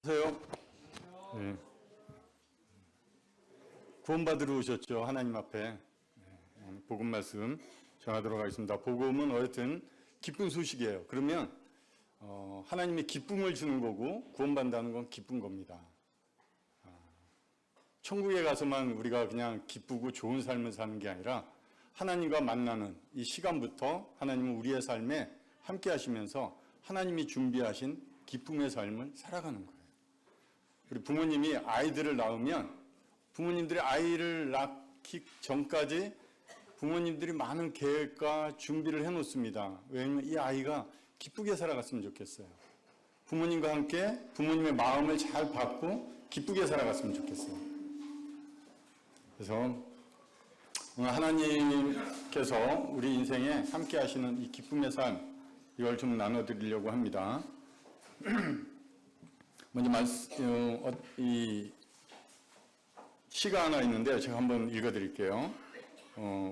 안녕하세요. 네. 구원받으러 오셨죠. 하나님 앞에. 복음 말씀 전하도록 하겠습니다. 복음은 어쨌든 기쁜 소식이에요. 그러면 하나님이 기쁨을 주는 거고 구원받는다는 건 기쁜 겁니다. 천국에 가서만 우리가 그냥 기쁘고 좋은 삶을 사는 게 아니라 하나님과 만나는 이 시간부터 하나님은 우리의 삶에 함께 하시면서 하나님이 준비하신 기쁨의 삶을 살아가는 거예요. 우리 부모님이 아이들을 낳으면 부모님들이 아이를 낳기 전까지 부모님들이 많은 계획과 준비를 해놓습니다. 왜냐하면 이 아이가 기쁘게 살아갔으면 좋겠어요. 부모님과 함께 부모님의 마음을 잘 받고 기쁘게 살아갔으면 좋겠어요. 그래서 오늘 하나님께서 우리 인생에 함께 하시는 이 기쁨의 삶, 이걸 좀 나눠드리려고 합니다. 먼저 이 시가 하나 있는데 제가 한번 읽어드릴게요.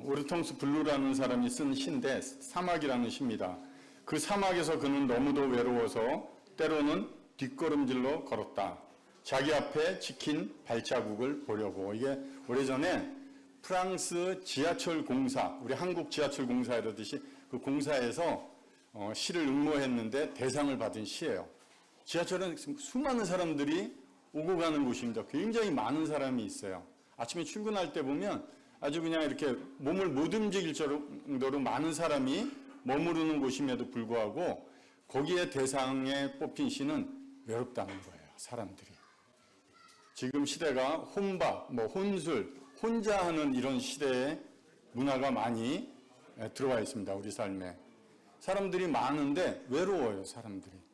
오르통스 블루라는 사람이 쓴 시인데 사막이라는 시입니다. 그 사막에서 그는 너무도 외로워서 때로는 뒷걸음질로 걸었다. 자기 앞에 찍힌 발자국을 보려고. 이게 오래전에 프랑스 지하철 공사, 우리 한국 지하철 공사 이러듯이 그 공사에서 시를 응모했는데 대상을 받은 시예요. 지하철은 수많은 사람들이 오고 가는 곳입니다. 굉장히 많은 사람이 있어요. 아침에 출근할 때 보면 아주 그냥 이렇게 몸을 못 움직일 정도로 많은 사람이 머무르는 곳임에도 불구하고 거기에 대상에 뽑힌 시는 외롭다는 거예요. 사람들이. 지금 시대가 혼밥, 혼술, 혼자 하는 이런 시대의 문화가 많이 들어와 있습니다. 우리 삶에. 사람들이 많은데 외로워요. 사람들이.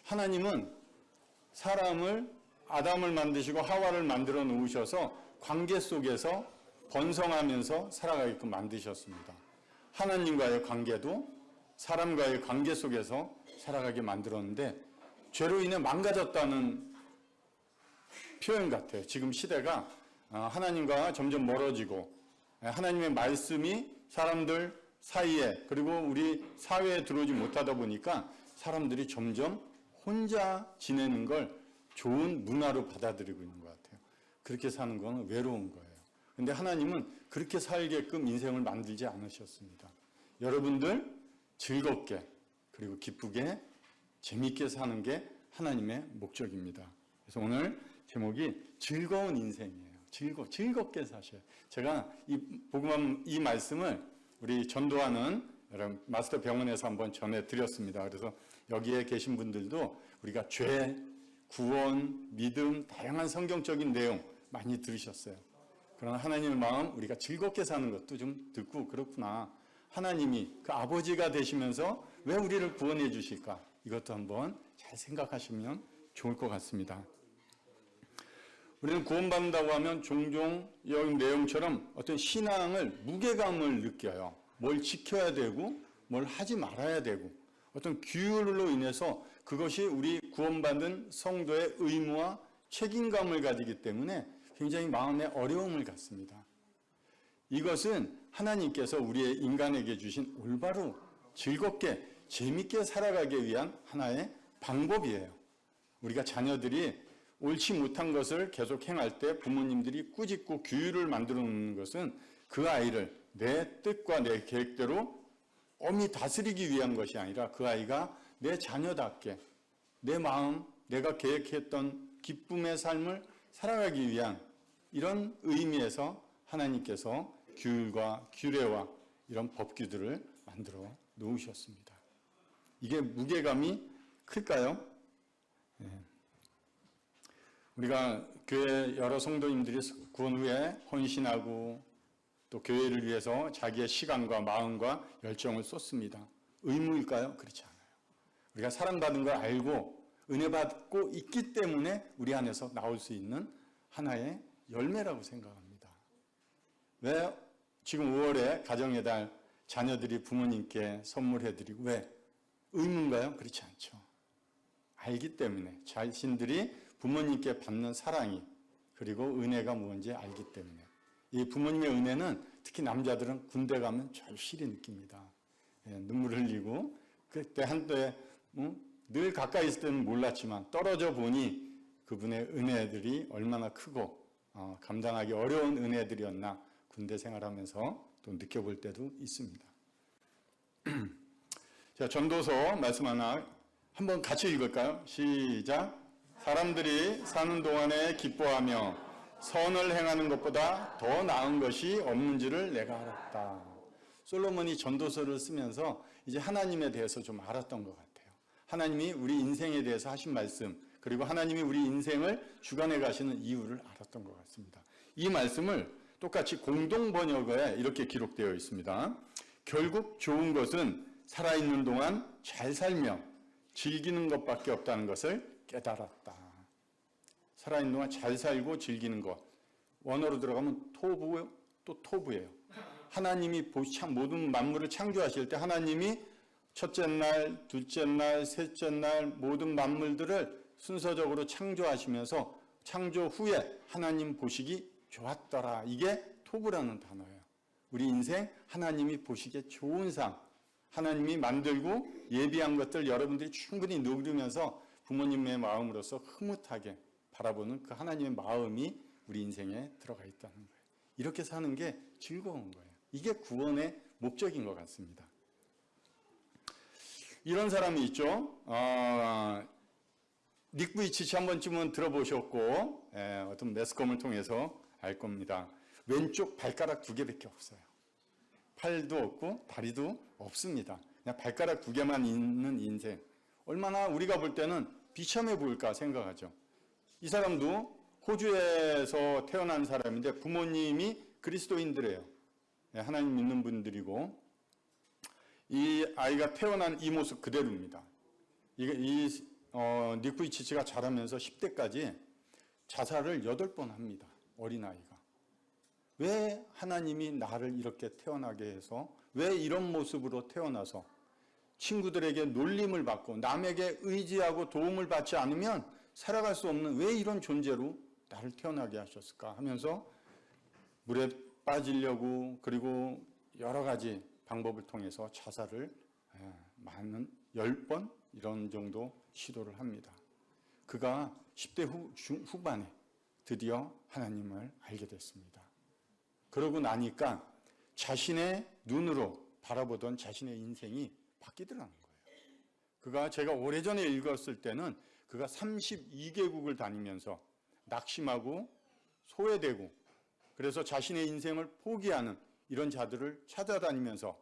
하나님은 사람을 아담을 만드시고 하와를 만들어 놓으셔서 관계 속에서 번성하면서 살아가게끔 만드셨습니다. 하나님과의 관계도 사람과의 관계 속에서 살아가게 만들었는데 죄로 인해 망가졌다는 표현 같아요. 지금 시대가 하나님과 점점 멀어지고 하나님의 말씀이 사람들 사이에 그리고 우리 사회에 들어오지 못하다 보니까 사람들이 점점 혼자 지내는 걸 좋은 문화로 받아들이고 있는 것 같아요. 그렇게 사는 건 외로운 거예요. 그런데 하나님은 그렇게 살게끔 인생을 만들지 않으셨습니다. 여러분들 즐겁게 그리고 기쁘게 재미있게 사는 게 하나님의 목적입니다. 그래서 오늘 제목이 즐거운 인생이에요. 즐겁게 사셔요. 제가 이 말씀을 우리 전도하는 여러분 마스터 병원에서 한번 전해드렸습니다. 그래서 여기에 계신 분들도 우리가 죄, 구원, 믿음, 다양한 성경적인 내용 많이 들으셨어요. 그러나 하나님의 마음 우리가 즐겁게 사는 것도 좀 듣고 그렇구나. 하나님이 그 아버지가 되시면서 왜 우리를 구원해 주실까? 이것도 한번 잘 생각하시면 좋을 것 같습니다. 우리는 구원받는다고 하면 종종 여기 내용처럼 어떤 신앙을 무게감을 느껴요. 뭘 지켜야 되고 뭘 하지 말아야 되고 어떤 규율로 인해서 그것이 우리 구원받은 성도의 의무와 책임감을 가지기 때문에 굉장히 마음에 어려움을 갖습니다. 이것은 하나님께서 우리의 인간에게 주신 올바로 즐겁게 재밌게 살아가기 위한 하나의 방법이에요. 우리가 자녀들이 옳지 못한 것을 계속 행할 때 부모님들이 꾸짖고 규율을 만들어 놓는 것은 그 아이를 내 뜻과 내 계획대로 엄히 다스리기 위한 것이 아니라 그 아이가 내 자녀답게 내 마음, 내가 계획했던 기쁨의 삶을 살아가기 위한 이런 의미에서 하나님께서 규율과 규례와 이런 법규들을 만들어 놓으셨습니다. 이게 무게감이 클까요? 네. 우리가 교회 여러 성도님들이 구원 후에 헌신하고 또 교회를 위해서 자기의 시간과 마음과 열정을 쏟습니다. 의무일까요? 그렇지 않아요. 우리가 사랑받은 걸 알고 은혜 받고 있기 때문에 우리 안에서 나올 수 있는 하나의 열매라고 생각합니다. 왜 지금 5월에 가정의 달 자녀들이 부모님께 선물해드리고 왜? 의무인가요? 그렇지 않죠. 알기 때문에 자신들이 부모님께 받는 사랑이 그리고 은혜가 뭔지 알기 때문에 이 부모님의 은혜는 특히 남자들은 군대 가면 절실히 느낍니다. 눈물 흘리고 그때 한때 늘 가까이 있을 때는 몰랐지만 떨어져 보니 그분의 은혜들이 얼마나 크고 감당하기 어려운 은혜들이었나 군대 생활하면서 또 느껴볼 때도 있습니다. 자, 전도서 말씀 하나 한번 같이 읽을까요? 시작. 사람들이 사는 동안에 기뻐하며 선을 행하는 것보다 더 나은 것이 없는지를 내가 알았다. 솔로몬이 전도서를 쓰면서 이제 하나님에 대해서 좀 알았던 것 같아요. 하나님이 우리 인생에 대해서 하신 말씀, 그리고 하나님이 우리 인생을 주관해 가시는 이유를 알았던 것 같습니다. 이 말씀을 똑같이 공동 번역에 이렇게 기록되어 있습니다. 결국 좋은 것은 살아있는 동안 잘 살며 즐기는 것밖에 없다는 것을 깨달았다. 살아있는 동안 잘 살고 즐기는 것. 원어로 들어가면 토부, 또 토부예요. 하나님이 모든 만물을 창조하실 때 하나님이 첫째 날, 둘째 날, 셋째 날 모든 만물들을 순서적으로 창조하시면서 창조 후에 하나님 보시기 좋았더라. 이게 토부라는 단어예요. 우리 인생 하나님이 보시기에 좋은 상, 하나님이 만들고 예비한 것들 여러분들이 충분히 누리면서 부모님의 마음으로서 흐뭇하게 바라보는 그 하나님의 마음이 우리 인생에 들어가 있다는 거예요. 이렇게 사는 게 즐거운 거예요. 이게 구원의 목적인 것 같습니다. 이런 사람이 있죠. 닉 부이치치 한 번쯤은 들어보셨고 어떤 매스컴을 통해서 알 겁니다. 왼쪽 발가락 2개밖에 없어요. 팔도 없고 다리도 없습니다. 그냥 발가락 2개만 있는 인생. 얼마나 우리가 볼 때는 비참해 보일까 생각하죠. 이 사람도 호주에서 태어난 사람인데 부모님이 그리스도인들이에요. 하나님 믿는 분들이고 이 아이가 태어난 이 모습 그대로입니다. 닉 부이치치가 자라면서 10대까지 자살을 8번 합니다. 어린아이가. 왜 하나님이 나를 이렇게 태어나게 해서 왜 이런 모습으로 태어나서 친구들에게 놀림을 받고 남에게 의지하고 도움을 받지 않으면 살아갈 수 없는 왜 이런 존재로 나를 태어나게 하셨을까 하면서 물에 빠지려고 그리고 여러 가지 방법을 통해서 자살을 많은 10번 이런 정도 시도를 합니다. 그가 10대 후반에 드디어 하나님을 알게 됐습니다. 그러고 나니까 자신의 눈으로 바라보던 자신의 인생이 바뀌더라는 거예요. 그가 제가 오래전에 읽었을 때는 그가 32개국을 다니면서 낙심하고 소외되고 그래서 자신의 인생을 포기하는 이런 자들을 찾아다니면서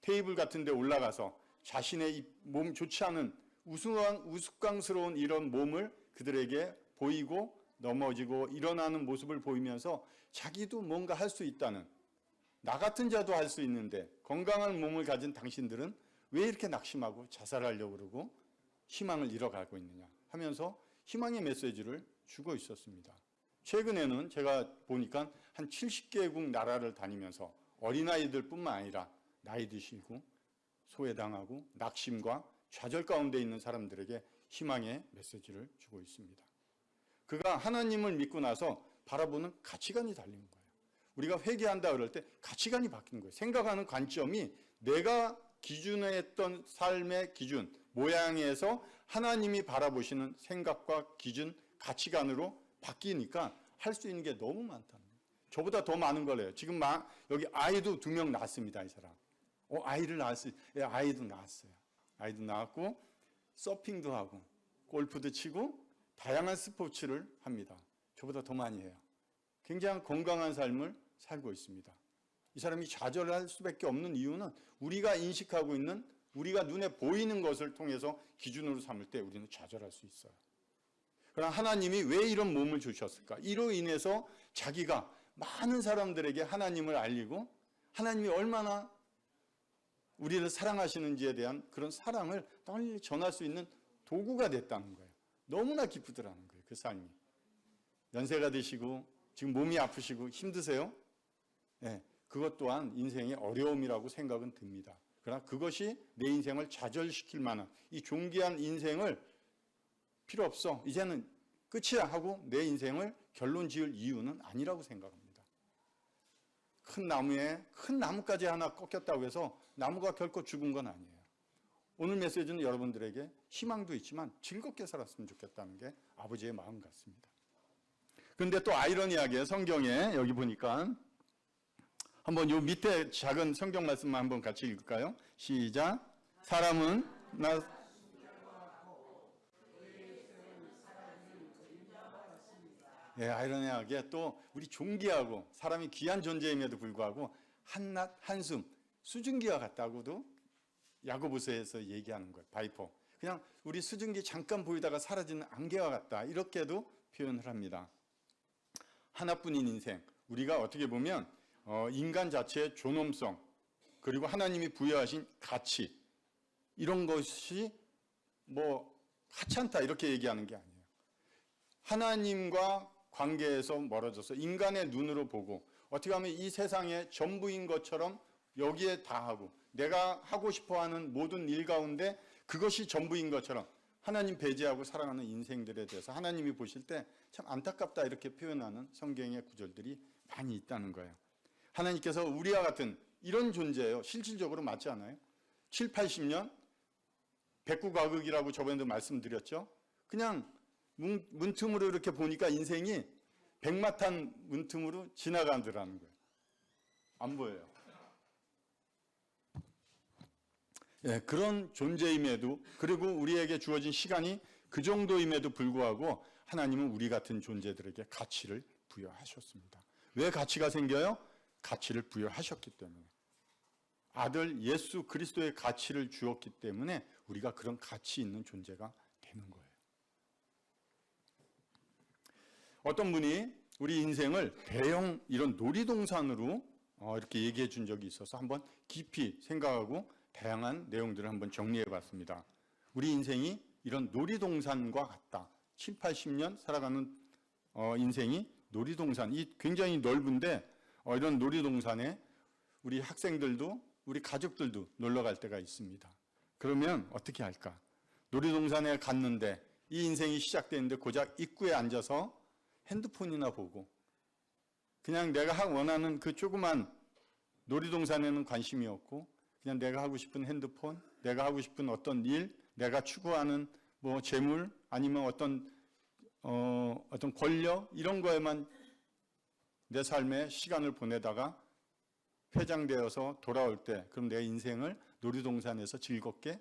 테이블 같은 데 올라가서 자신의 몸 좋지 않은 우스꽝스러운 이런 몸을 그들에게 보이고 넘어지고 일어나는 모습을 보이면서 자기도 뭔가 할 수 있다는 나 같은 자도 할 수 있는데 건강한 몸을 가진 당신들은 왜 이렇게 낙심하고 자살하려고 그러고 희망을 잃어가고 있느냐 하면서 희망의 메시지를 주고 있었습니다. 최근에는 제가 보니까 한 70개국 나라를 다니면서 어린아이들뿐만 아니라 나이 드시고 소외당하고 낙심과 좌절 가운데 있는 사람들에게 희망의 메시지를 주고 있습니다. 그가 하나님을 믿고 나서 바라보는 가치관이 달린 거예요. 우리가 회개한다 그럴 때 가치관이 바뀐 거예요. 생각하는 관점이 내가 기준에 했던 삶의 기준, 모양에서 하나님이 바라보시는 생각과 기준, 가치관으로 바뀌니까 할 수 있는 게 너무 많다는 거예요. 저보다 더 많은 거래요. 지금 여기 아이도 2명 낳았습니다, 이 사람. 아이를 낳았어요. 아이도 낳았어요. 아이도 낳았고 서핑도 하고 골프도 치고 다양한 스포츠를 합니다. 저보다 더 많이 해요. 굉장히 건강한 삶을 살고 있습니다. 이 사람이 좌절할 수밖에 없는 이유는 우리가 인식하고 있는 우리가 눈에 보이는 것을 통해서 기준으로 삼을 때 우리는 좌절할 수 있어요. 그러나 하나님이 왜 이런 몸을 주셨을까? 이로 인해서 자기가 많은 사람들에게 하나님을 알리고 하나님이 얼마나 우리를 사랑하시는지에 대한 그런 사랑을 널리 전할 수 있는 도구가 됐다는 거예요. 너무나 기쁘더라는 거예요. 그 삶이. 연세가 드시고 지금 몸이 아프시고 힘드세요? 네, 그것 또한 인생의 어려움이라고 생각은 듭니다. 그러나 그것이 내 인생을 좌절시킬 만한 이 존귀한 인생을 필요 없어. 이제는 끝이야 하고 내 인생을 결론 지을 이유는 아니라고 생각합니다. 큰 나무에 큰 나뭇가지 하나 꺾였다고 해서 나무가 결코 죽은 건 아니에요. 오늘 메시지는 여러분들에게 희망도 있지만 즐겁게 살았으면 좋겠다는 게 아버지의 마음 같습니다. 그런데 또 아이러니하게 성경에 여기 보니까 한번 요 밑에 작은 성경 말씀만 한번 같이 읽을까요? 시작. 사람은 나 예, 아이러니하게 또 우리 존귀하고 사람이 귀한 존재임에도 불구하고 한낱 한숨 수증기와 같다고도 야고보서에서 얘기하는 거예요. 바이퍼. 그냥 우리 수증기 잠깐 보이다가 사라지는 안개와 같다. 이렇게도 표현을 합니다. 하나뿐인 인생. 우리가 어떻게 보면 인간 자체의 존엄성 그리고 하나님이 부여하신 가치 이런 것이 뭐 하찮다 이렇게 얘기하는 게 아니에요. 하나님과 관계에서 멀어져서 인간의 눈으로 보고 어떻게 하면 이 세상의 전부인 것처럼 여기에 다하고 내가 하고 싶어하는 모든 일 가운데 그것이 전부인 것처럼 하나님 배제하고 살아가는 인생들에 대해서 하나님이 보실 때 참 안타깝다 이렇게 표현하는 성경의 구절들이 많이 있다는 거예요. 하나님께서 우리와 같은 이런 존재예요. 실질적으로 맞지 않아요? 7, 80년 백구가극이라고 저번에도 말씀드렸죠. 그냥 문틈으로 이렇게 보니까 인생이 백마탄 문틈으로 지나가더라는 거예요. 안 보여요. 예, 그런 존재임에도 그리고 우리에게 주어진 시간이 그 정도임에도 불구하고 하나님은 우리 같은 존재들에게 가치를 부여하셨습니다. 왜 가치가 생겨요? 가치를 부여하셨기 때문에. 아들 예수 그리스도의 가치를 주었기 때문에 우리가 그런 가치 있는 존재가 되는 거예요. 어떤 분이 우리 인생을 대형 이런 놀이동산으로 이렇게 얘기해 준 적이 있어서 한번 깊이 생각하고 다양한 내용들을 한번 정리해 봤습니다. 우리 인생이 이런 놀이동산과 같다. 7, 80년 살아가는 인생이 놀이동산, 이 굉장히 넓은데 이런 놀이동산에 우리 학생들도 우리 가족들도 놀러 갈 때가 있습니다. 그러면 어떻게 할까? 놀이동산에 갔는데 이 인생이 시작되는데 고작 입구에 앉아서 핸드폰이나 보고 그냥 내가 원하는 그 조그만 놀이동산에는 관심이 없고 그냥 내가 하고 싶은 핸드폰, 내가 하고 싶은 어떤 일, 내가 추구하는 뭐 재물 아니면 어떤 권력 이런 거에만 내 삶의 시간을 보내다가 회장되어서 돌아올 때 그럼 내 인생을 놀이동산에서 즐겁게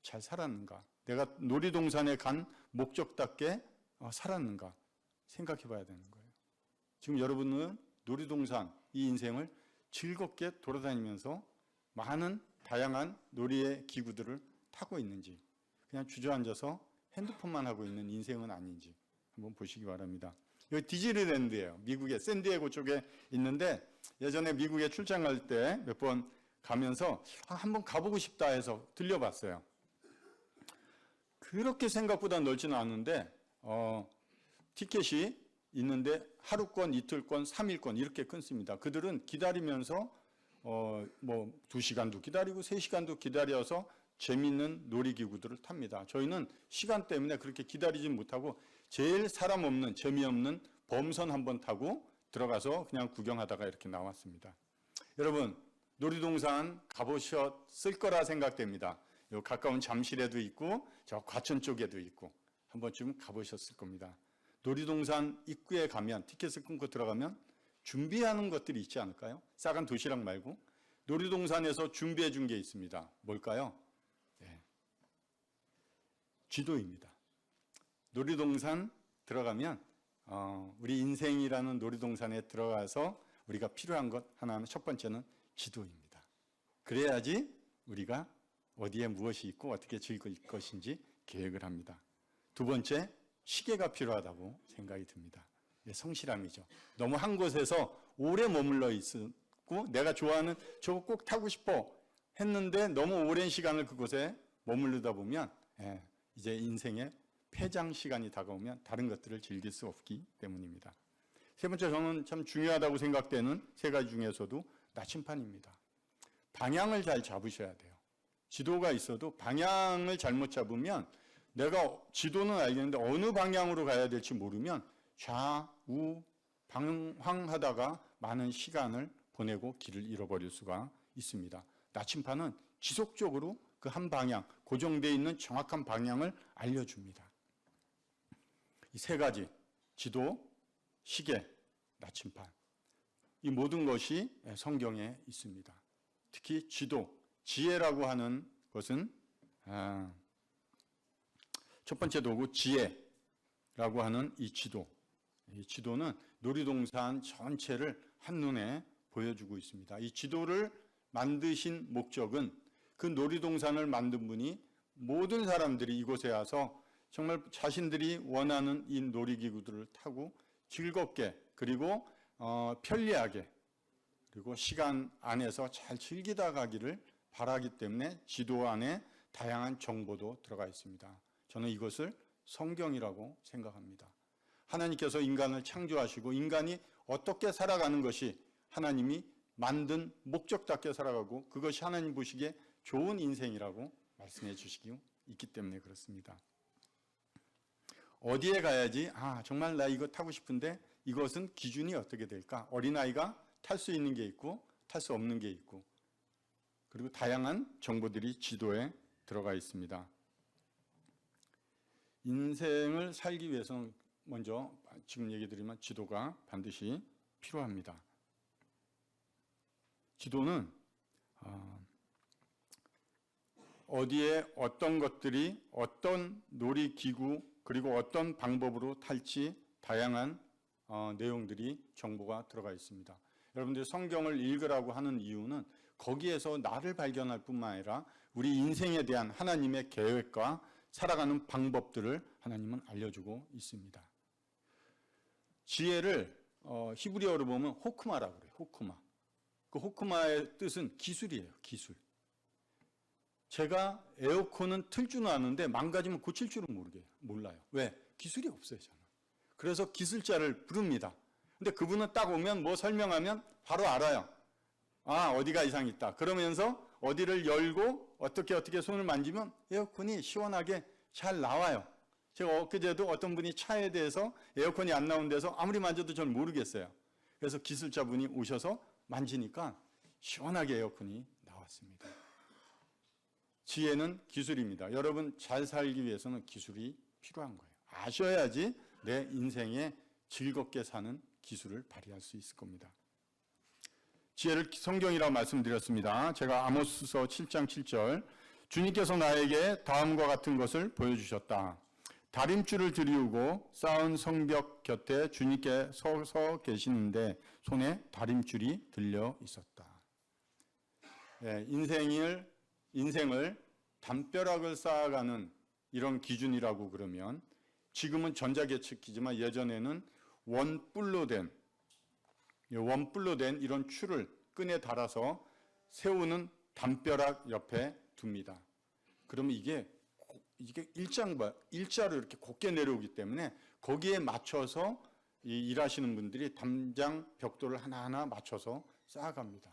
잘 살았는가? 내가 놀이동산에 간 목적답게 살았는가? 생각해 봐야 되는 거예요. 지금 여러분은 놀이동산 이 인생을 즐겁게 돌아다니면서 많은 다양한 놀이의 기구들을 타고 있는지 그냥 주저앉아서 핸드폰만 하고 있는 인생은 아닌지 한번 보시기 바랍니다. 여기 디즈니랜드예요. 미국의 샌디에고 쪽에 있는데 예전에 미국에 출장 갈 때 몇 번 가면서 한번 가보고 싶다 해서 들려봤어요. 그렇게 생각보다 넓지는 않은데 티켓이 있는데 하루권, 이틀권, 3일권 이렇게 끊습니다. 그들은 기다리면서 뭐 2시간도 기다리고 3시간도 기다려서 재미있는 놀이기구들을 탑니다. 저희는 시간 때문에 그렇게 기다리진 못하고 제일 사람 없는 재미없는 범선 한번 타고 들어가서 그냥 구경하다가 이렇게 나왔습니다. 여러분 놀이동산 가보셨을 거라 생각됩니다. 요 가까운 잠실에도 있고 저 과천 쪽에도 있고 한 번쯤 가보셨을 겁니다. 놀이동산 입구에 가면 티켓을 끊고 들어가면 준비하는 것들이 있지 않을까요? 싸간 도시락 말고 놀이동산에서 준비해 준 게 있습니다. 뭘까요? 네. 지도입니다. 놀이동산 들어가면 우리 인생이라는 놀이동산에 들어가서 우리가 필요한 것 하나는 첫 번째는 지도입니다. 그래야지 우리가 어디에 무엇이 있고 어떻게 즐길 것인지 계획을 합니다. 두 번째, 시계가 필요하다고 생각이 듭니다. 성실함이죠. 너무 한 곳에서 오래 머물러 있고 내가 좋아하는 저거 꼭 타고 싶어 했는데 너무 오랜 시간을 그곳에 머무르다 보면 이제 인생의 폐장 시간이 다가오면 다른 것들을 즐길 수 없기 때문입니다. 세 번째 저는 참 중요하다고 생각되는 세 가지 중에서도 나침판입니다. 방향을 잘 잡으셔야 돼요. 지도가 있어도 방향을 잘못 잡으면 내가 지도는 알겠는데 어느 방향으로 가야 될지 모르면 좌우 방황하다가 많은 시간을 보내고 길을 잃어버릴 수가 있습니다. 나침판은 지속적으로 그 한 방향, 고정되어 있는 정확한 방향을 알려줍니다. 이 세 가지, 지도, 시계, 나침반, 이 모든 것이 성경에 있습니다. 특히 지도, 지혜라고 하는 것은 첫 번째 도구 지혜라고 하는 이 지도는 놀이동산 전체를 한눈에 보여주고 있습니다. 이 지도를 만드신 목적은 그 놀이동산을 만든 분이 모든 사람들이 이곳에 와서 정말 자신들이 원하는 이 놀이기구들을 타고 즐겁게 그리고 편리하게 그리고 시간 안에서 잘 즐기다 가기를 바라기 때문에 지도 안에 다양한 정보도 들어가 있습니다. 저는 이것을 성경이라고 생각합니다. 하나님께서 인간을 창조하시고 인간이 어떻게 살아가는 것이 하나님이 만든 목적답게 살아가고 그것이 하나님 보시기에 좋은 인생이라고 말씀해 주시기 있기 때문에 그렇습니다. 어디에 가야지 정말 나 이거 타고 싶은데 이것은 기준이 어떻게 될까? 어린아이가 탈 수 있는 게 있고 탈 수 없는 게 있고 그리고 다양한 정보들이 지도에 들어가 있습니다. 인생을 살기 위해서는 먼저 지금 얘기 드리면 지도가 반드시 필요합니다. 지도는 어디에 어떤 것들이 어떤 놀이기구 그리고 어떤 방법으로 탈지 다양한 내용들이 정보가 들어가 있습니다. 여러분들 성경을 읽으라고 하는 이유는 거기에서 나를 발견할 뿐만 아니라 우리 인생에 대한 하나님의 계획과 살아가는 방법들을 하나님은 알려주고 있습니다. 지혜를 히브리어로 보면 호크마라고 그래요. 호크마. 그 호크마의 뜻은 기술이에요. 기술. 제가 에어컨은 틀 줄은 아는데 망가지면 고칠 줄은 몰라요. 왜? 기술이 없어요, 저는. 그래서 기술자를 부릅니다. 근데 그분은 딱 오면 뭐 설명하면 바로 알아요. 어디가 이상이 있다. 그러면서 어디를 열고 어떻게 손을 만지면 에어컨이 시원하게 잘 나와요. 제가 엊그제도 어떤 분이 차에 대해서 에어컨이 안 나온 데서 아무리 만져도 저는 모르겠어요. 그래서 기술자분이 오셔서 만지니까 시원하게 에어컨이 나왔습니다. 지혜는 기술입니다. 여러분 잘 살기 위해서는 기술이 필요한 거예요. 아셔야지 내 인생에 즐겁게 사는 기술을 발휘할 수 있을 겁니다. 지혜를 성경이라고 말씀드렸습니다. 제가 아모스서 7장 7절 주님께서 나에게 다음과 같은 것을 보여주셨다. 다림줄을 들이우고 쌓은 성벽 곁에 주님께 서 계시는데 손에 다림줄이 들려 있었다. 인생을 담벼락을 쌓아가는 이런 기준이라고 그러면 지금은 전자계측기지만 예전에는 원뿔로 된 이런 줄을 끈에 달아서 세우는 담벼락 옆에 둡니다. 그러면 이게 일자로 이렇게 곧게 내려오기 때문에 거기에 맞춰서 일하시는 분들이 담장 벽돌을 하나하나 맞춰서 쌓아갑니다.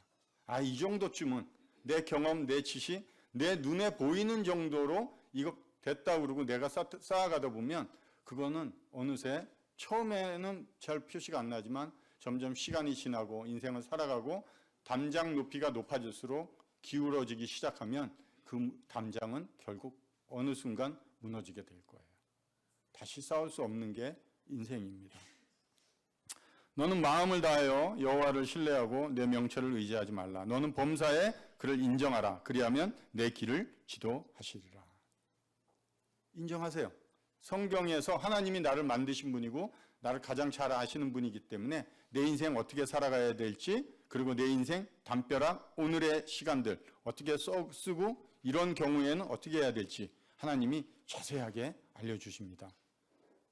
이 정도쯤은 내 경험, 내 지식, 내 눈에 보이는 정도로 이거 됐다 그러고 내가 쌓아가다 보면 그거는 어느새 처음에는 잘 표시가 안 나지만 점점 시간이 지나고 인생을 살아가고 담장 높이가 높아질수록 기울어지기 시작하면 그 담장은 결국 어느 순간 무너지게 될 거예요. 다시 쌓을 수 없는 게 인생입니다. 너는 마음을 다하여 여호와를 신뢰하고 내 명철을 의지하지 말라. 너는 범사에 그를 인정하라. 그리하면 내 길을 지도하시리라. 인정하세요. 성경에서 하나님이 나를 만드신 분이고 나를 가장 잘 아시는 분이기 때문에 내 인생 어떻게 살아가야 될지 그리고 내 인생 담벼락 오늘의 시간들 어떻게 쓰고 이런 경우에는 어떻게 해야 될지 하나님이 자세하게 알려주십니다.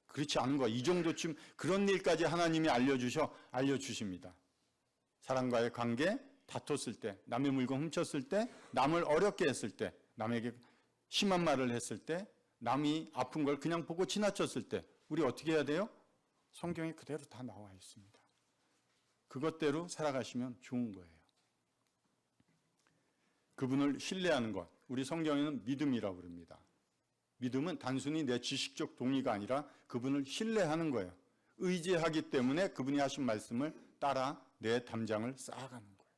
그렇지 않은 거 이 정도쯤 그런 일까지 하나님이 알려주십니다. 사람과의 관계 다퉜을 때 남의 물건 훔쳤을 때 남을 어렵게 했을 때 남에게 심한 말을 했을 때 남이 아픈 걸 그냥 보고 지나쳤을 때 우리 어떻게 해야 돼요? 성경에 그대로 다 나와 있습니다. 그것대로 살아가시면 좋은 거예요. 그분을 신뢰하는 것, 우리 성경에는 믿음이라고 그럽니다. 믿음은 단순히 내 지식적 동의가 아니라 그분을 신뢰하는 거예요. 의지하기 때문에 그분이 하신 말씀을 따라 내 담장을 쌓아가는 거예요.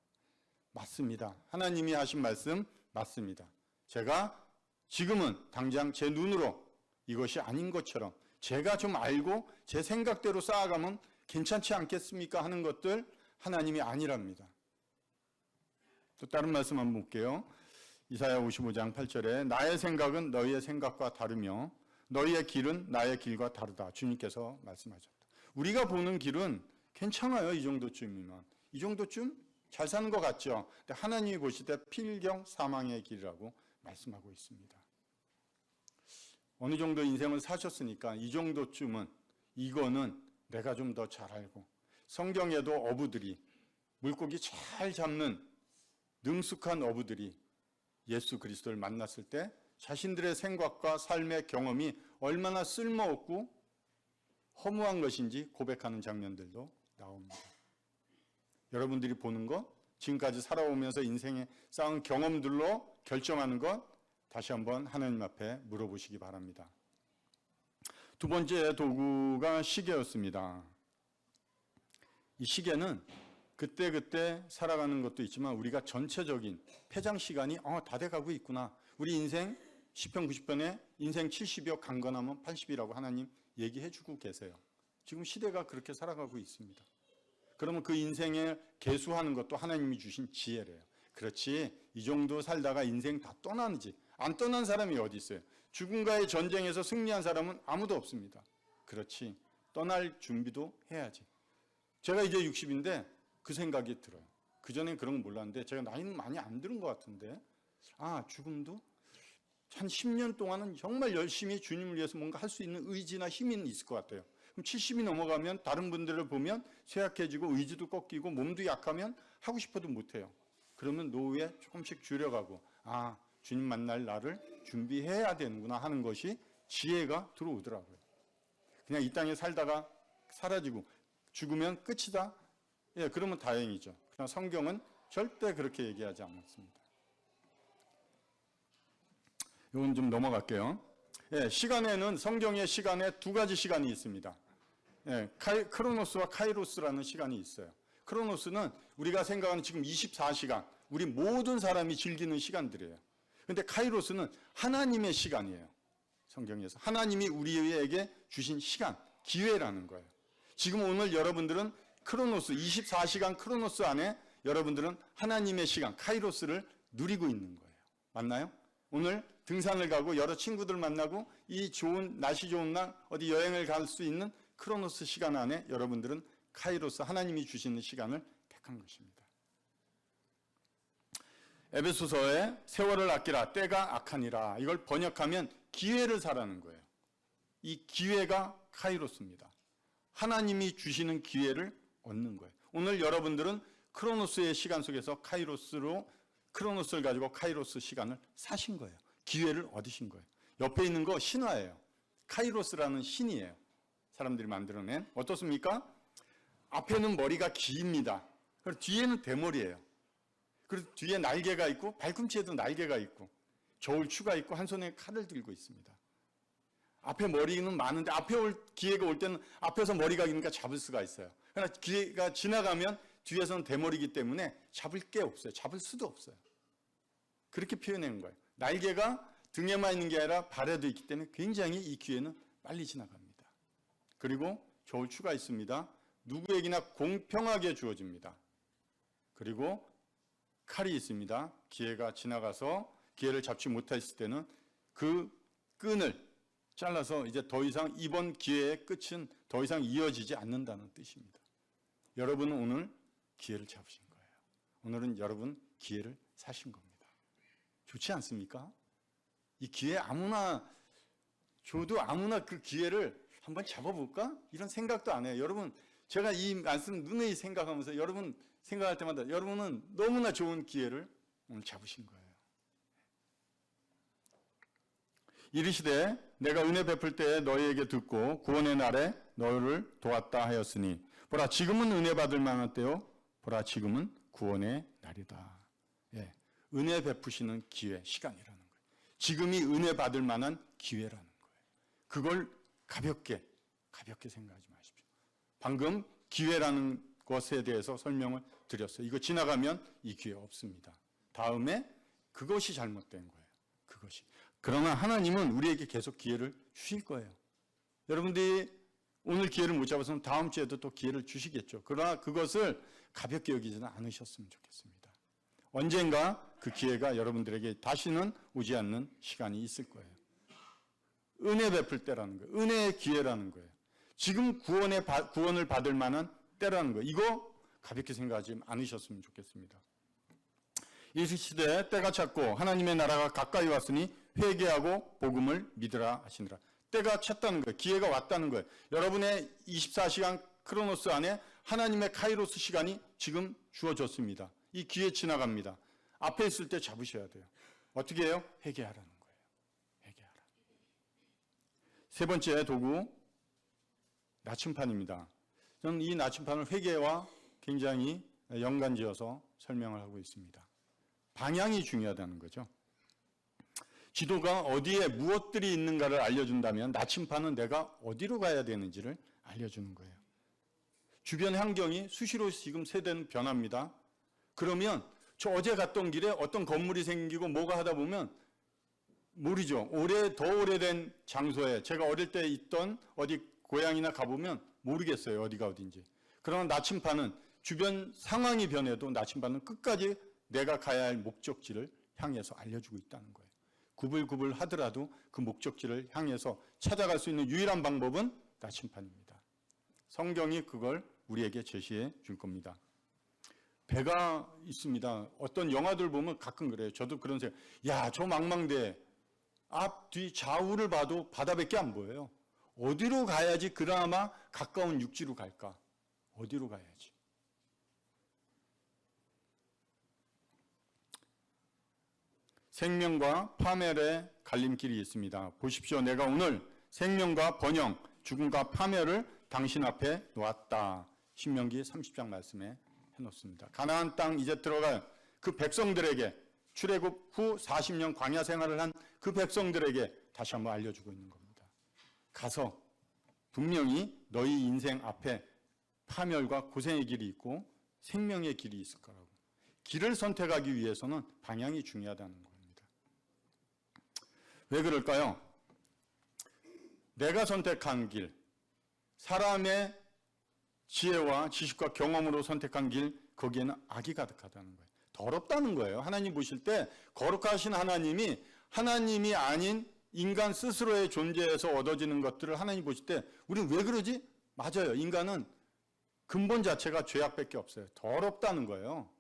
맞습니다. 하나님이 하신 말씀 맞습니다. 제가 지금은 당장 제 눈으로 이것이 아닌 것처럼 제가 좀 알고 제 생각대로 쌓아가면 괜찮지 않겠습니까? 하는 것들 하나님이 아니랍니다. 또 다른 말씀 한번 볼게요. 이사야 55장 8절에 나의 생각은 너희의 생각과 다르며 너희의 길은 나의 길과 다르다. 주님께서 말씀하셨다. 우리가 보는 길은 괜찮아요. 이 정도쯤이면. 이 정도쯤 잘 사는 것 같죠. 근데 하나님이 보실 때 필경 사망의 길이라고 말씀하고 있습니다. 어느 정도 인생을 사셨으니까 이 정도쯤은 이거는 내가 좀 더 잘 알고 성경에도 어부들이 물고기 잘 잡는 능숙한 어부들이 예수 그리스도를 만났을 때 자신들의 생각과 삶의 경험이 얼마나 쓸모없고 허무한 것인지 고백하는 장면들도 나옵니다. 여러분들이 보는 것, 지금까지 살아오면서 인생에 쌓은 경험들로 결정하는 것 다시 한번 하나님 앞에 물어보시기 바랍니다. 두 번째 도구가 시계였습니다. 이 시계는 그때그때 살아가는 것도 있지만 우리가 전체적인 폐장 시간이 다 돼가고 있구나. 우리 인생 10편 90편에 인생 70여 강건하면 80이라고 하나님 얘기해 주고 계세요. 지금 시대가 그렇게 살아가고 있습니다. 그러면 그 인생에 계수하는 것도 하나님이 주신 지혜래요. 그렇지, 이 정도 살다가 인생 다 떠나는지. 안 떠난 사람이 어디 있어요? 죽음과의 전쟁에서 승리한 사람은 아무도 없습니다. 그렇지, 떠날 준비도 해야지. 제가 이제 60인데 그 생각이 들어요. 그전엔 그런 건 몰랐는데 제가 나이는 많이 안 들은 것 같은데 죽음도 한 10년 동안은 정말 열심히 주님을 위해서 뭔가 할 수 있는 의지나 힘이 있을 것 같아요. 그럼 70이 넘어가면 다른 분들을 보면 쇠약해지고 의지도 꺾이고 몸도 약하면 하고 싶어도 못해요. 그러면 노후에 조금씩 줄여가고 주님 만날 날을 준비해야 되는구나 하는 것이 지혜가 들어오더라고요. 그냥 이 땅에 살다가 사라지고 죽으면 끝이다? 그러면 다행이죠. 그러나 성경은 절대 그렇게 얘기하지 않았습니다. 이건 좀 넘어갈게요. 시간에는 성경의 시간에 두 가지 시간이 있습니다. 크로노스와 카이로스라는 시간이 있어요. 크로노스는 우리가 생각하는 지금 24시간, 우리 모든 사람이 즐기는 시간들이에요. 그런데 카이로스는 하나님의 시간이에요. 성경에서 하나님이 우리에게 주신 시간, 기회라는 거예요. 지금 오늘 여러분들은 크로노스, 24시간 크로노스 안에 여러분들은 하나님의 시간, 카이로스를 누리고 있는 거예요. 맞나요? 오늘 등산을 가고 여러 친구들 만나고 이 좋은 날씨 좋은 날 어디 여행을 갈 수 있는 크로노스 시간 안에 여러분들은 카이로스, 하나님이 주시는 시간을 택한 것입니다. 에베소서에 세월을 아끼라 때가 악하니라, 이걸 번역하면 기회를 사라는 거예요. 이 기회가 카이로스입니다. 하나님이 주시는 기회를 얻는 거예요. 오늘 여러분들은 크로노스의 시간 속에서 크로노스를 가지고 카이로스 시간을 사신 거예요. 기회를 얻으신 거예요. 옆에 있는 거 신화예요. 카이로스라는 신이에요. 사람들이 만들어낸. 어떻습니까? 앞에는 머리가 깁니다. 그리고 뒤에는 대머리예요. 그리고 뒤에 날개가 있고 발꿈치에도 날개가 있고 저울추가 있고 한 손에 칼을 들고 있습니다. 앞에 머리는 많은데 앞에 기회가 올 때는 앞에서 머리가 기니까 잡을 수가 있어요. 그러나 기회가 지나가면 뒤에서는 대머리이기 때문에 잡을 게 없어요. 잡을 수도 없어요. 그렇게 표현한 거예요. 날개가 등에만 있는 게 아니라 발에도 있기 때문에 굉장히 이 기회는 빨리 지나갑니다. 그리고 저울추가 있습니다. 누구에게나 공평하게 주어집니다. 그리고 칼이 있습니다. 기회가 지나가서 기회를 잡지 못했을 때는 그 끈을 잘라서 이제 더 이상 이번 기회의 끝은 더 이상 이어지지 않는다는 뜻입니다. 여러분은 오늘 기회를 잡으신 거예요. 오늘은 여러분 기회를 사신 겁니다. 좋지 않습니까? 이 기회 아무나 줘도 아무나 그 기회를 한번 잡아볼까? 이런 생각도 안 해요. 여러분, 제가 이 말씀 누누이 생각하면서 여러분 생각할 때마다 여러분은 너무나 좋은 기회를 오늘 잡으신 거예요. 이르시되 내가 은혜 베풀 때에 너희에게 듣고 구원의 날에 너희를 도왔다 하였으니 보라 지금은 은혜 받을 만한 때요 보라 지금은 구원의 날이다. 은혜 베푸시는 기회, 시간이라는 거예요. 지금이 은혜 받을 만한 기회라는 거예요. 그걸 가볍게 생각하지 마십시오. 방금 기회라는 것에 대해서 설명을 드렸어요. 이거 지나가면 이 기회 없습니다. 다음에 그것이 잘못된 거예요. 그것이 그러나 하나님은 우리에게 계속 기회를 주실 거예요. 여러분들이 오늘 기회를 못 잡아서는 다음 주에도 또 기회를 주시겠죠. 그러나 그것을 가볍게 여기지는 않으셨으면 좋겠습니다. 언젠가 그 기회가 여러분들에게 다시는 오지 않는 시간이 있을 거예요. 은혜 베풀 때라는 거예요. 은혜의 기회라는 거예요. 지금 구원을 받을 만한 때라는 거예요. 이거 가볍게 생각하지 않으셨으면 좋겠습니다. 이 시대에 때가 찼고 하나님의 나라가 가까이 왔으니 회개하고 복음을 믿으라 하시니라. 때가 찼다는 거예요. 기회가 왔다는 거예요. 여러분의 24시간 크로노스 안에 하나님의 카이로스 시간이 지금 주어졌습니다. 이 기회 지나갑니다. 앞에 있을 때 잡으셔야 돼요. 어떻게 해요? 회개하라는 거예요. 회개하라. 세 번째 도구, 나침판입니다. 저는 이 나침판을 회개와 굉장히 연관지어서 설명을 하고 있습니다. 방향이 중요하다는 거죠. 지도가 어디에 무엇들이 있는가를 알려준다면 나침판은 내가 어디로 가야 되는지를 알려주는 거예요. 주변 환경이 수시로 지금 세대는 변합니다. 그러면 저 어제 갔던 길에 어떤 건물이 생기고 뭐가 하다 보면 모르죠. 더 오래된 장소에 제가 어릴 때 있던 어디 고향이나 가보면 모르겠어요. 어디가 어딘지. 그러나 나침판은 주변 상황이 변해도 나침판은 끝까지 내가 가야 할 목적지를 향해서 알려주고 있다는 거예요. 구불구불 하더라도 그 목적지를 향해서 찾아갈 수 있는 유일한 방법은 나침판입니다. 성경이 그걸 우리에게 제시해 줄 겁니다. 배가 있습니다. 어떤 영화들 보면 가끔 그래요. 저도 그런 생각. 야, 저 망망대해 앞, 뒤, 좌우를 봐도 바다밖에 안 보여요. 어디로 가야지 그나마 가까운 육지로 갈까? 어디로 가야지? 생명과 파멸의 갈림길이 있습니다. 보십시오. 내가 오늘 생명과 번영, 죽음과 파멸을 당신 앞에 놓았다. 신명기 30장 말씀에 해놓습니다. 가나안 땅 이제 들어갈 그 백성들에게 출애굽 후 40년 광야 생활을 한 그 백성들에게 다시 한번 알려주고 있는 겁니다. 가서 분명히 너희 인생 앞에 파멸과 고생의 길이 있고 생명의 길이 있을 거라고. 길을 선택하기 위해서는 방향이 중요하다는 겁니다. 왜 그럴까요? 내가 선택한 길, 사람의 지혜와 지식과 경험으로 선택한 길, 거기에는 악이 가득하다는 거예요. 더럽다는 거예요. 하나님 보실 때 거룩하신 하나님이 아닌 인간 스스로의 존재에서 얻어지는 것들을 하나님 보실 때 우리는 왜 그러지? 맞아요. 인간은 근본 자체가 죄악밖에 없어요. 더럽다는 거예요.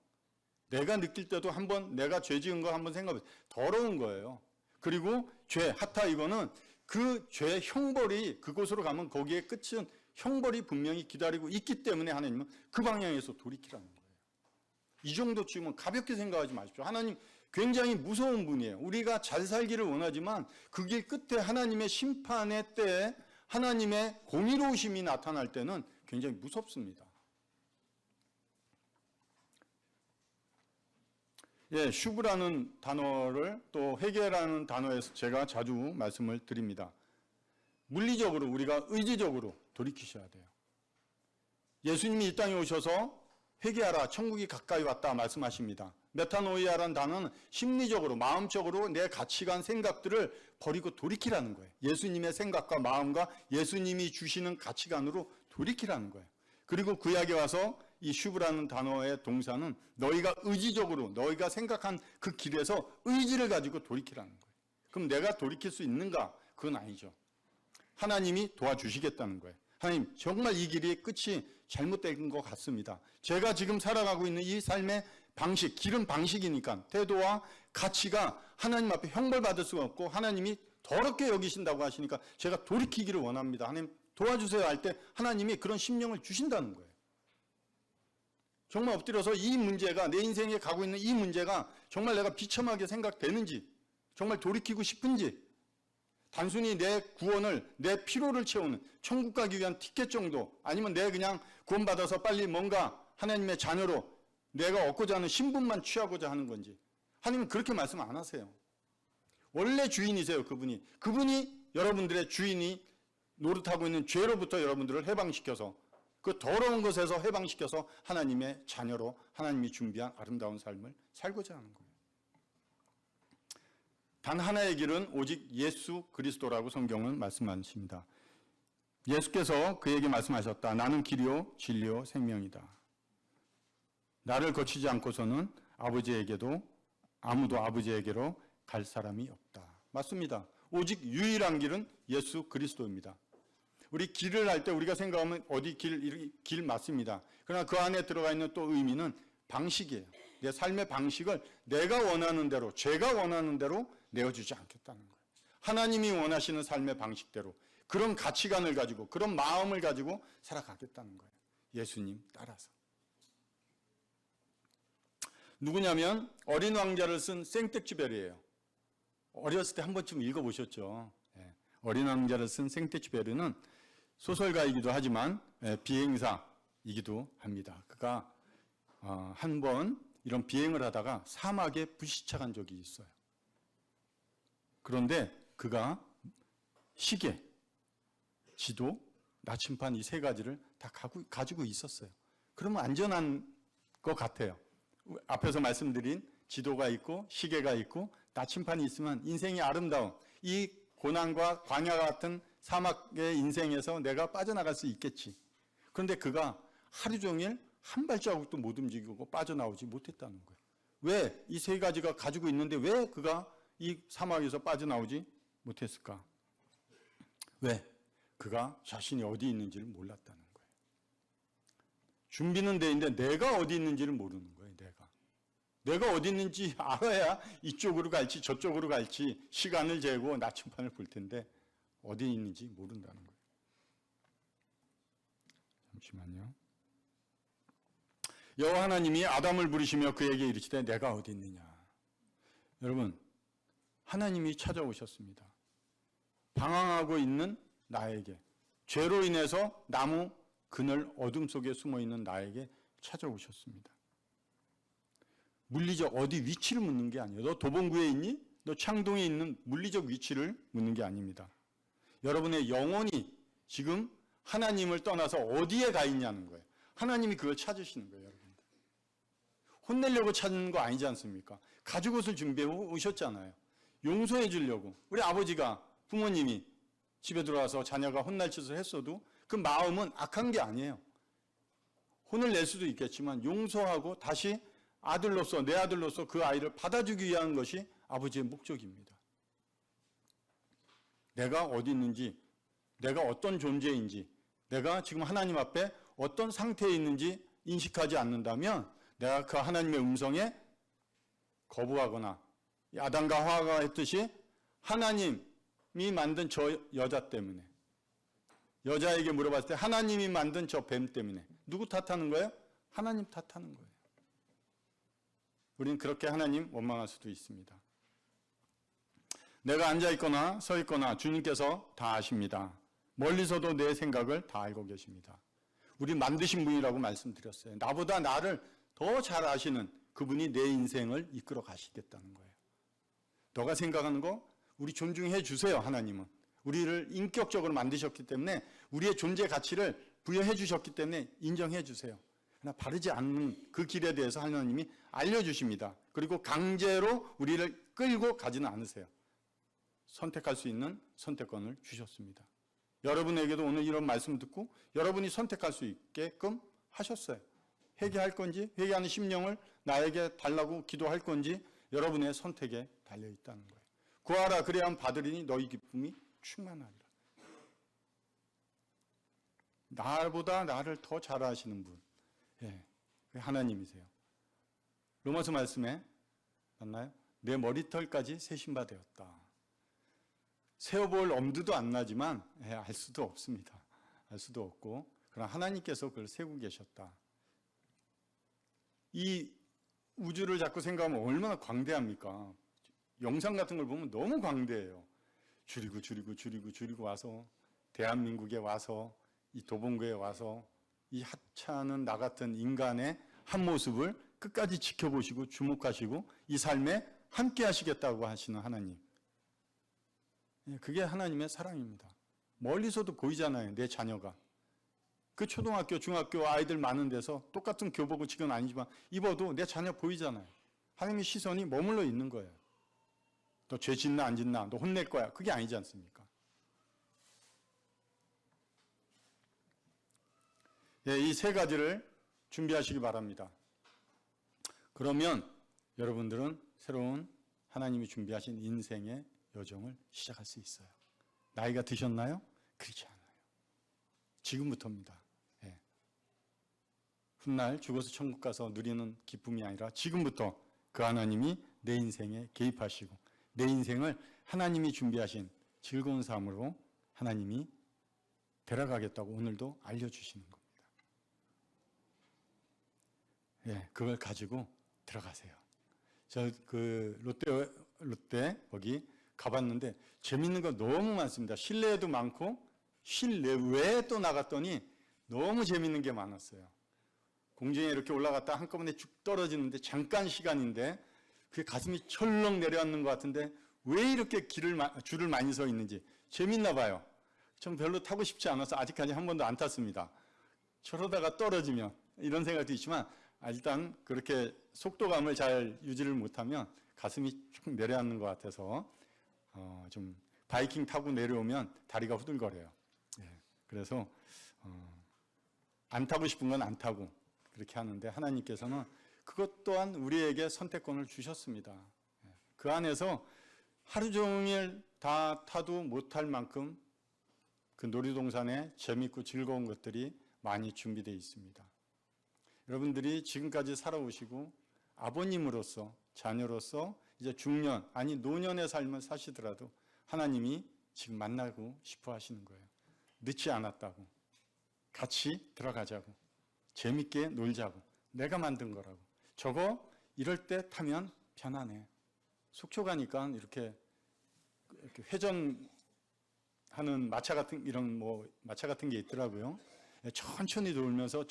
내가 느낄 때도 한번 내가 죄 지은 거 한번 생각해 보세요. 더러운 거예요. 그리고 죄, 하타 이거는 그 죄의 형벌이 그곳으로 가면 거기에 끝은 형벌이 분명히 기다리고 있기 때문에 하나님은 그 방향에서 돌이키라는 거예요. 이 정도쯤은 가볍게 생각하지 마십시오. 하나님 굉장히 무서운 분이에요. 우리가 잘 살기를 원하지만 그 길 끝에 하나님의 심판의 때에 하나님의 공의로우심이 나타날 때는 굉장히 무섭습니다. 예, 슈브라는 단어를 또 회개라는 단어에서 제가 자주 말씀을 드립니다. 물리적으로 우리가 의지적으로 돌이키셔야 돼요. 예수님이 이 땅에 오셔서 회개하라, 천국이 가까이 왔다 말씀하십니다. 메타노이아라는 단어는 심리적으로, 마음적으로 내 가치관, 생각들을 버리고 돌이키라는 거예요. 예수님의 생각과 마음과 예수님이 주시는 가치관으로 돌이키라는 거예요. 그리고 구약에 와서 이 슈브라는 단어의 동사는 너희가 의지적으로, 너희가 생각한 그 길에서 의지를 가지고 돌이키라는 거예요. 그럼 내가 돌이킬 수 있는가? 그건 아니죠. 하나님이 도와주시겠다는 거예요. 하나님, 정말 이 길이 끝이 잘못된 것 같습니다. 제가 지금 살아가고 있는 이 삶의 방식, 길은 방식이니까 태도와 가치가 하나님 앞에 형벌받을 수가 없고 하나님이 더럽게 여기신다고 하시니까 제가 돌이키기를 원합니다. 하나님 도와주세요 할 때 하나님이 그런 심령을 주신다는 거예요. 정말 엎드려서 이 문제가, 내 인생에 가고 있는 이 문제가 정말 내가 비참하게 생각되는지, 정말 돌이키고 싶은지, 단순히 내 구원을, 내 피로를 채우는 천국 가기 위한 티켓 정도, 아니면 내 그냥 구원받아서 빨리 뭔가 하나님의 자녀로 내가 얻고자 하는 신분만 취하고자 하는 건지. 하나님은 그렇게 말씀 안 하세요. 원래 주인이세요, 그분이. 그분이 여러분들의 주인이 노릇하고 있는 죄로부터 여러분들을 해방시켜서 그 더러운 것에서 해방시켜서 하나님의 자녀로 하나님이 준비한 아름다운 삶을 살고자 하는 거예요. 단 하나의 길은 오직 예수 그리스도라고 성경은 말씀하십니다. 예수께서 그에게 말씀하셨다. 나는 길이요 진리요 생명이다. 나를 거치지 않고서는 아무도 아버지에게로 갈 사람이 없다. 맞습니다. 오직 유일한 길은 예수 그리스도입니다. 우리 길을 할 때 우리가 생각하면 어디 길 맞습니다. 그러나 그 안에 들어가 있는 또 의미는 방식이에요. 내 삶의 방식을 내가 원하는 대로, 제가 원하는 대로 내어주지 않겠다는 거예요. 하나님이 원하시는 삶의 방식대로 그런 가치관을 가지고 그런 마음을 가지고 살아가겠다는 거예요. 예수님 따라서. 누구냐면 어린 왕자를 쓴 생텍쥐베르예요. 어렸을 때 한 번쯤 읽어보셨죠. 어린 왕자를 쓴 생텍쥐베르는 소설가이기도 하지만 비행사이기도 합니다. 그가 한 번 이런 비행을 하다가 사막에 불시착한 적이 있어요. 그런데 그가 시계, 지도, 나침반 이 세 가지를 다 가지고 있었어요. 그러면 안전한 것 같아요. 앞에서 말씀드린 지도가 있고 시계가 있고 나침반이 있으면 인생이 아름다운 이 고난과 광야 같은 사막의 인생에서 내가 빠져나갈 수 있겠지. 그런데 그가 하루 종일 한 발자국도 못 움직이고 빠져나오지 못했다는 거예요. 왜? 이 세 가지가 가지고 있는데 왜 그가 이 사막에서 빠져나오지 못했을까? 왜? 그가 자신이 어디 있는지를 몰랐다는 거예요. 준비는 돼 있는데 내가 어디 있는지를 모르는 거예요. 내가 어디 있는지 알아야 이쪽으로 갈지 저쪽으로 갈지 시간을 재고 나침반을 볼 텐데 어디 있는지 모른다는 거예요. 잠시만요. 여호와 하나님이 아담을 부르시며 그에게 이르시되 내가 어디 있느냐. 여러분, 하나님이 찾아오셨습니다. 방황하고 있는 나에게, 죄로 인해서 나무 그늘 어둠 속에 숨어 있는 나에게 찾아오셨습니다. 물리적 어디 위치를 묻는 게 아니에요. 너 도봉구에 있니? 너 창동에 있는 물리적 위치를 묻는 게 아닙니다. 여러분의 영혼이 지금 하나님을 떠나서 어디에 가 있냐는 거예요. 하나님이 그걸 찾으시는 거예요, 여러분들. 혼내려고 찾는 거 아니지 않습니까? 가죽 옷을 준비해 오셨잖아요. 용서해 주려고. 우리 아버지가, 부모님이 집에 들어와서 자녀가 혼날 짓을 했어도 그 마음은 악한 게 아니에요. 혼을 낼 수도 있겠지만 용서하고 다시 아들로서, 내 아들로서 그 아이를 받아주기 위한 것이 아버지의 목적입니다. 내가 어디 있는지, 내가 어떤 존재인지, 내가 지금 하나님 앞에 어떤 상태에 있는지 인식하지 않는다면 내가 그 하나님의 음성에 거부하거나 아담과 하와가 했듯이 하나님이 만든 저 여자 때문에, 여자에게 물어봤을 때 하나님이 만든 저 뱀 때문에 누구 탓하는 거예요? 하나님 탓하는 거예요. 우리는 그렇게 하나님 원망할 수도 있습니다. 내가 앉아있거나 서있거나 주님께서 다 아십니다. 멀리서도 내 생각을 다 알고 계십니다. 우리 만드신 분이라고 말씀드렸어요. 나보다 나를 더 잘 아시는 그분이 내 인생을 이끌어 가시겠다는 거예요. 너가 생각하는 거 우리 존중해 주세요. 하나님은 우리를 인격적으로 만드셨기 때문에 우리의 존재 가치를 부여해 주셨기 때문에 인정해 주세요. 그러나 바르지 않는 그 길에 대해서 하나님이 알려주십니다. 그리고 강제로 우리를 끌고 가지는 않으세요. 선택할 수 있는 선택권을 주셨습니다. 여러분에게도 오늘 이런 말씀 듣고 여러분이 선택할 수 있게끔 하셨어요. 회개할 건지, 회개하는 심령을 나에게 달라고 기도할 건지 여러분의 선택에 달려 있다는 거예요. 구하라 그래야 받으리니 너희 기쁨이 충만하리라. 나보다 나를 더 잘 아시는 분, 하나님이세요. 로마서 말씀에 맞나요? 내 머리털까지 세신 바 되었다. 세어볼 엄두도 안 나지만 알 수도 없습니다. 알 수도 없고 그러나 하나님께서 그걸 세고 계셨다. 이 우주를 자꾸 생각하면 얼마나 광대합니까? 영상 같은 걸 보면 너무 광대해요. 줄이고 와서 대한민국에 와서 이 도봉구에 와서 이 하찮은 나 같은 인간의 한 모습을 끝까지 지켜보시고 주목하시고 이 삶에 함께 하시겠다고 하시는 하나님. 그게 하나님의 사랑입니다. 멀리서도 보이잖아요. 내 자녀가. 그 초등학교, 중학교 아이들 많은 데서 똑같은 교복은 지금 아니지만 입어도 내 자녀 보이잖아요. 하나님의 시선이 머물러 있는 거예요. 너 죄 짓나 안 짓나? 너 혼낼 거야. 그게 아니지 않습니까? 예, 이 세 가지를 준비하시기 바랍니다. 그러면 여러분들은 새로운 하나님이 준비하신 인생의 여정을 시작할 수 있어요. 나이가 드셨나요? 그렇지 않아요. 지금부터입니다. 예. 훗날 죽어서 천국 가서 누리는 기쁨이 아니라 지금부터 그 하나님이 내 인생에 개입하시고 내 인생을 하나님이 준비하신 즐거운 삶으로 하나님이 데려가겠다고 오늘도 알려주시는 겁니다. 예, 그걸 가지고 들어가세요. 저 그 롯데 거기 가봤는데 재밌는 거 너무 많습니다. 실내에도 많고 실내외에 또 나갔더니 너무 재밌는 게 많았어요. 공중에 이렇게 올라갔다 한꺼번에 쭉 떨어지는데 잠깐 시간인데 그게 가슴이 철렁 내려앉는 것 같은데 왜 이렇게 줄을 많이 서 있는지 재밌나 봐요. 전 별로 타고 싶지 않아서 아직까지 한 번도 안 탔습니다. 저러다가 떨어지면 이런 생각도 있지만 일단 그렇게 속도감을 잘 유지를 못하면 가슴이 쭉 내려앉는 것 같아서 좀 바이킹 타고 내려오면 다리가 후들거려요. 예, 그래서 안 타고 싶은 건 안 타고 그렇게 하는데 하나님께서는 그것 또한 우리에게 선택권을 주셨습니다. 예, 그 안에서 하루 종일 다 타도 못할 만큼 그 놀이동산에 재밌고 즐거운 것들이 많이 준비되어 있습니다. 여러분들이 지금까지 살아오시고 아버님으로서 자녀로서 이제 중년 아니 노년의 삶을 사시더라도 하나님이 지금 만나고 싶어 하시는 거예요. 늦지 않았다고. 같이 들어가자고. 재밌게 놀자고. 내가 만든 거라고. 저거 이럴 때 타면 편하네. 속초 가니까 이렇게 회전하는 마차 같은 이런 마차 같은 게 있더라고요. 천천히 돌면서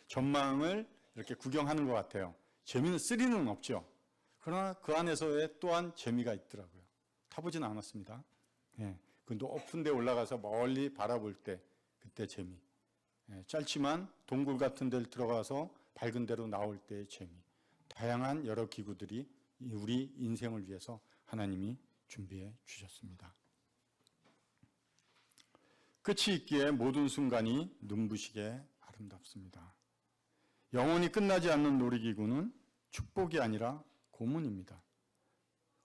전망을 이렇게 구경하는 것 같아요. 재미는 스릴은 없죠. 그러나 그 안에서의 또한 재미가 있더라고요. 타보진 않았습니다. 예, 그 높은 데 올라가서 멀리 바라볼 때 그때 재미. 예, 짧지만 동굴 같은 데를 들어가서 밝은 데로 나올 때의 재미. 다양한 여러 기구들이 우리 인생을 위해서 하나님이 준비해 주셨습니다. 끝이 있기에 모든 순간이 눈부시게 아름답습니다. 영원히 끝나지 않는 놀이기구는 축복이 아니라 고문입니다.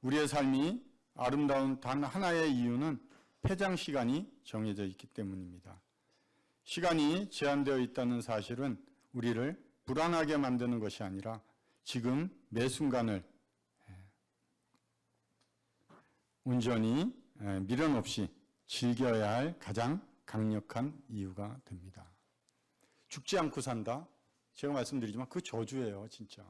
우리의 삶이 아름다운 단 하나의 이유는 폐장 시간이 정해져 있기 때문입니다. 시간이 제한되어 있다는 사실은 우리를 불안하게 만드는 것이 아니라 지금 매 순간을 온전히 미련 없이 즐겨야 할 가장 강력한 이유가 됩니다. 죽지 않고 산다? 제가 말씀드리지만 그 저주예요, 진짜.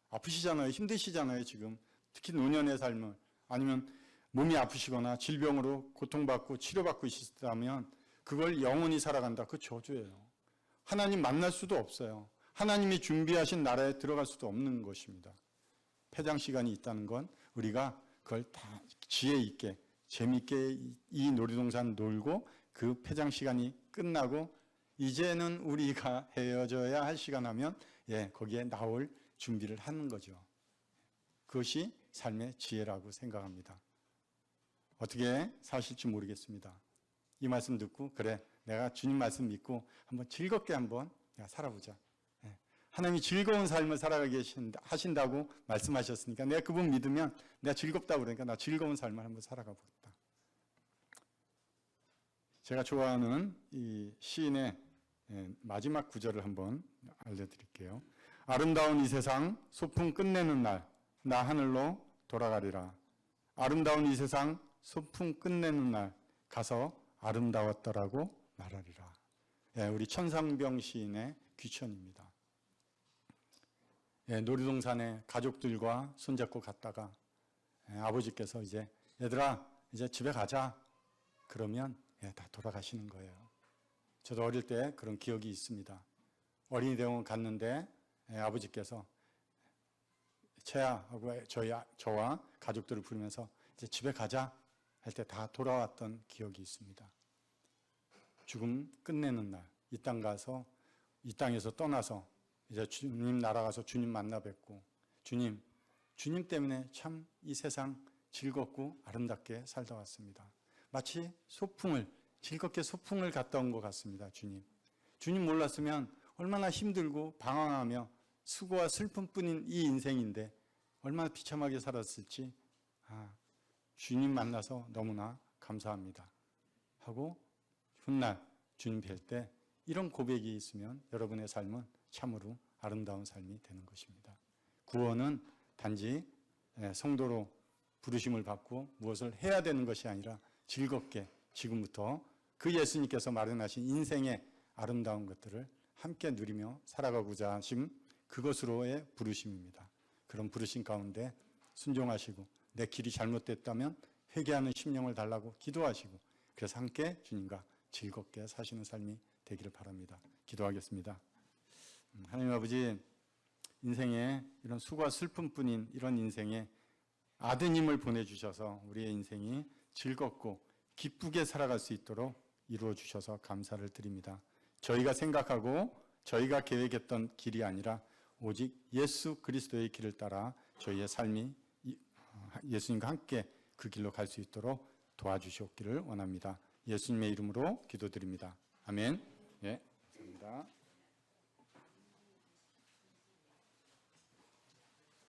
아프시잖아요, 힘드시잖아요, 지금. 특히 노년의 삶을. 아니면 몸이 아프시거나 질병으로 고통받고 치료받고 있다면 그걸 영원히 살아간다. 그 저주예요. 하나님 만날 수도 없어요. 하나님이 준비하신 나라에 들어갈 수도 없는 것입니다. 폐장 시간이 있다는 건 우리가 그걸 다 지혜 있게 재미있게 이 놀이동산 놀고 그 폐장 시간이 끝나고 이제는 우리가 헤어져야 할 시간 하면 거기에 나올 준비를 하는 거죠. 그것이 삶의 지혜라고 생각합니다. 어떻게 사실지 모르겠습니다. 이 말씀 듣고 그래 내가 주님 말씀 믿고 한번 즐겁게 한번 내가 살아보자. 하나님이 즐거운 삶을 살아가게 하신다고 말씀하셨으니까 내가 그분 믿으면 내가 즐겁다고 그러니까 나 즐거운 삶을 한번 살아가 보겠다. 제가 좋아하는 이 시인의 마지막 구절을 한번 알려드릴게요. 아름다운 이 세상 소풍 끝내는 날 나 하늘로 돌아가리라. 아름다운 이 세상 소풍 끝내는 날 가서 아름다웠더라고 말하리라. 우리 천상병 시인의 귀천입니다. 놀이동산에 가족들과 손잡고 갔다가 아버지께서 이제 얘들아 이제 집에 가자 그러면 다 돌아가시는 거예요. 저도 어릴 때 그런 기억이 있습니다. 어린이대원 갔는데 아버지께서 채야 하고 저와 가족들을 부르면서 이제 집에 가자 할 때 다 돌아왔던 기억이 있습니다. 죽음 끝내는 날, 이 땅 가서 이 땅에서 떠나서 이제 주님 나라 가서 주님 만나 뵙고 주님 때문에 참 이 세상 즐겁고 아름답게 살다 왔습니다. 마치 즐겁게 소풍을 갔다 온 것 같습니다. 주님 몰랐으면 얼마나 힘들고 방황하며 수고와 슬픔뿐인 이 인생인데 얼마나 비참하게 살았을지 주님 만나서 너무나 감사합니다 하고 훗날 주님 뵐 때 이런 고백이 있으면 여러분의 삶은 참으로 아름다운 삶이 되는 것입니다. 구원은 단지 성도로 부르심을 받고 무엇을 해야 되는 것이 아니라 즐겁게 지금부터 그 예수님께서 마련하신 인생의 아름다운 것들을 함께 누리며 살아가고자 하심, 그것으로의 부르심입니다. 그런 부르심 가운데 순종하시고 내 길이 잘못됐다면 회개하는 심령을 달라고 기도하시고 그래서 함께 주님과 즐겁게 사시는 삶이 되기를 바랍니다. 기도하겠습니다. 하나님 아버지, 인생에 이런 수고와 슬픔뿐인 이런 인생에 아드님을 보내주셔서 우리의 인생이 즐겁고 기쁘게 살아갈 수 있도록 이루어주셔서 감사를 드립니다. 저희가 생각하고 저희가 계획했던 길이 아니라 오직 예수 그리스도의 길을 따라 저희의 삶이 예수님과 함께 그 길로 갈 수 있도록 도와주시옵기를 원합니다. 예수님의 이름으로 기도드립니다. 아멘. 예, 감사합니다.